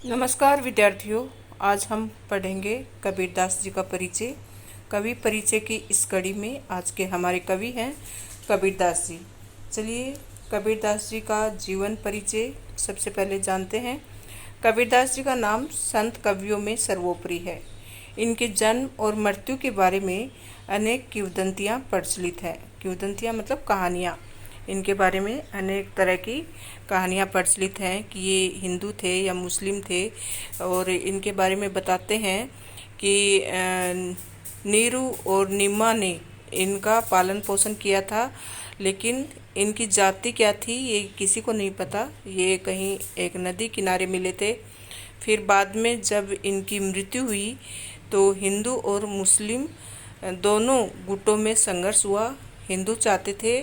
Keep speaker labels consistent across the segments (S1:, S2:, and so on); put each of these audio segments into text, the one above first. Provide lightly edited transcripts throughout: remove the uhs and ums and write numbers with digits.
S1: नमस्कार विद्यार्थियों। आज हम पढ़ेंगे कबीरदास जी का परिचय। कवि परिचय की इस कड़ी में आज के हमारे कवि हैं कबीरदास जी। चलिए कबीरदास जी का जीवन परिचय सबसे पहले जानते हैं। कबीरदास जी का नाम संत कवियों में सर्वोपरि है। इनके जन्म और मृत्यु के बारे में अनेक किंवदंतियाँ प्रचलित हैं। किंवदंतियाँ मतलब कहानियाँ। इनके बारे में अनेक तरह की कहानियाँ प्रचलित हैं कि ये हिंदू थे या मुस्लिम थे। और इनके बारे में बताते हैं कि नीरू और निम्मा ने इनका पालन पोषण किया था, लेकिन इनकी जाति क्या थी ये किसी को नहीं पता। ये कहीं एक नदी किनारे मिले थे। फिर बाद में जब इनकी मृत्यु हुई तो हिंदू और मुस्लिम दोनों गुटों में संघर्ष हुआ। हिंदू चाहते थे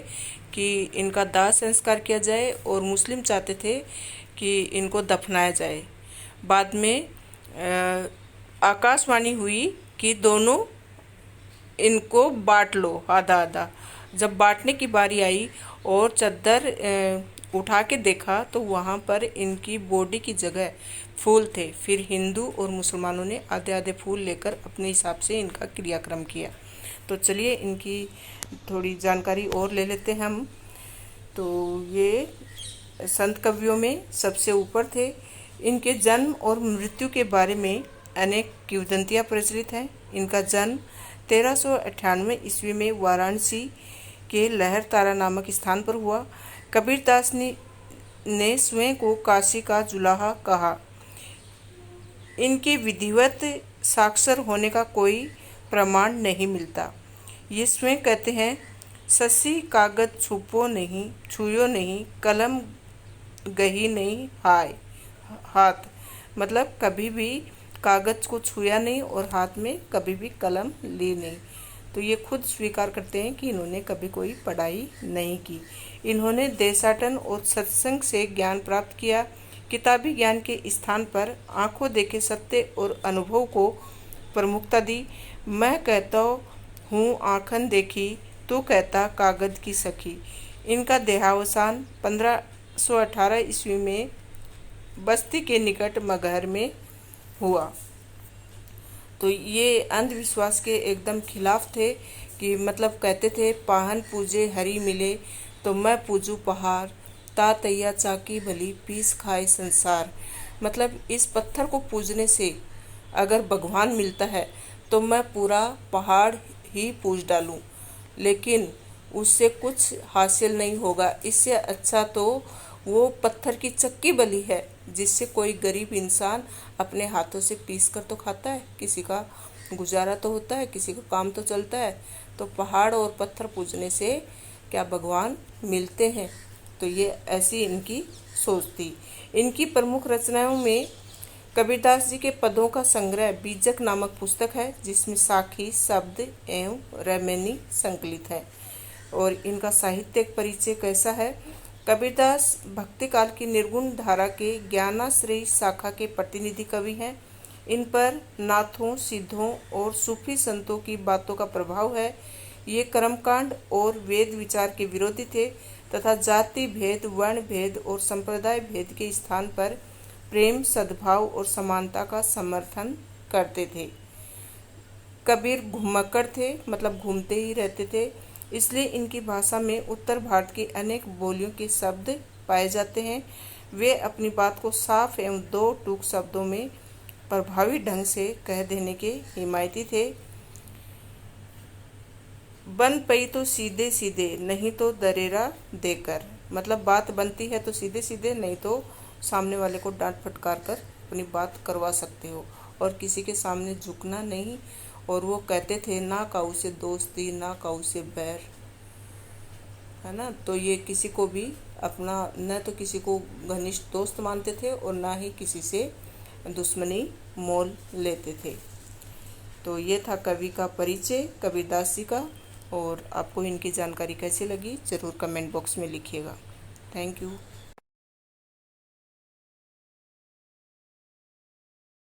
S1: कि इनका दाह संस्कार किया जाए और मुस्लिम चाहते थे कि इनको दफनाया जाए। बाद में आकाशवाणी हुई कि दोनों इनको बांट लो आधा आधा। जब बांटने की बारी आई और चद्दर उठा के देखा तो वहाँ पर इनकी बॉडी की जगह फूल थे। फिर हिंदू और मुसलमानों ने आधे आधे फूल लेकर अपने हिसाब से इनका क्रियाक्रम किया। तो चलिए इनकी थोड़ी जानकारी और ले लेते हैं हम। तो ये संत कवियों में सबसे ऊपर थे। इनके जन्म और मृत्यु के बारे में अनेक किंवदंतियाँ प्रचलित हैं। इनका जन्म 1398 ईस्वी में वाराणसी के लहर तारा नामक स्थान पर हुआ। कबीरदास ने स्वयं को काशी का जुलाहा कहा। इनके विधिवत साक्षर होने का कोई प्रमाण नहीं मिलता। ये स्वयं कहते हैं, ससी कागज छुपो नहीं, छुयो नहीं, कलम गही नहीं हाथ। मतलब कभी भी कागज को छुआ नहीं और हाथ में कभी भी कलम ली नहीं। तो ये खुद स्वीकार करते हैं कि इन्होंने कभी कोई पढ़ाई नहीं की। इन्होंने देशाटन और सत्संग से ज्ञान प्राप्त किया। किताबी ज्ञान के स्थान पर आंखों देखे सत्य और अनुभव को प्रमुखता दी। मैं कहता हूँ आँखन देखी, तो कहता कागज की सखी। इनका देहावसान 1518 ईस्वी में बस्ती के निकट मगहर में हुआ। तो ये अंधविश्वास के एकदम खिलाफ थे कि मतलब कहते थे, पाहन पूजे हरि मिले तो मैं पूजू पहाड़, ता तैया चाकी भली पीस खाए संसार। मतलब इस पत्थर को पूजने से अगर भगवान मिलता है तो मैं पूरा पहाड़ ही पूज डालूं, लेकिन उससे कुछ हासिल नहीं होगा। इससे अच्छा तो वो पत्थर की चक्की बली है जिससे कोई गरीब इंसान अपने हाथों से पीस कर तो खाता है, किसी का गुजारा तो होता है, किसी का काम तो चलता है। तो पहाड़ और पत्थर पूजने से क्या भगवान मिलते हैं? तो ये ऐसी इनकी सोच थी। इनकी प्रमुख रचनाओं में कबीरदास जी के पदों का संग्रह बीजक नामक पुस्तक है, जिसमें साखी, शब्द एवं रैमनी संकलित है। और इनका साहित्यिक परिचय कैसा है? कबीरदास भक्ति काल की निर्गुण धारा के ज्ञानाश्रयी शाखा के प्रतिनिधि कवि हैं। इन पर नाथों, सिद्धों और सूफी संतों की बातों का प्रभाव है। ये कर्मकांड और वेद विचार के विरोधी थे तथा जाति भेद, वर्ण भेद और संप्रदाय भेद के स्थान पर प्रेम, सद्भाव और समानता का समर्थन करते थे। कबीर घुमक्कड़ थे, मतलब घूमते ही रहते थे। इसलिए इनकी भाषा में उत्तर भारत की अनेक बोलियों के शब्द पाए जाते हैं। वे अपनी बात को साफ एवं दो टूक शब्दों में प्रभावी ढंग से कह देने के हिमायती थे। बन पई तो सीधे सीधे, नहीं तो दरेरा देकर। मतलब बात बनती है तो सीधे सीधे, नहीं तो सामने वाले को डांट फटकार कर अपनी बात करवा सकते हो, और किसी के सामने झुकना नहीं। और वो कहते थे, ना काऊ से दोस्ती, ना काऊ से बैर, है ना। तो ये किसी को भी अपना, न तो किसी को घनिष्ठ दोस्त मानते थे और ना ही किसी से दुश्मनी मोल लेते थे। तो ये था कवि का परिचय कबीरदास जी का। और आपको इनकी जानकारी कैसी लगी ज़रूर कमेंट बॉक्स में लिखिएगा। Thank you.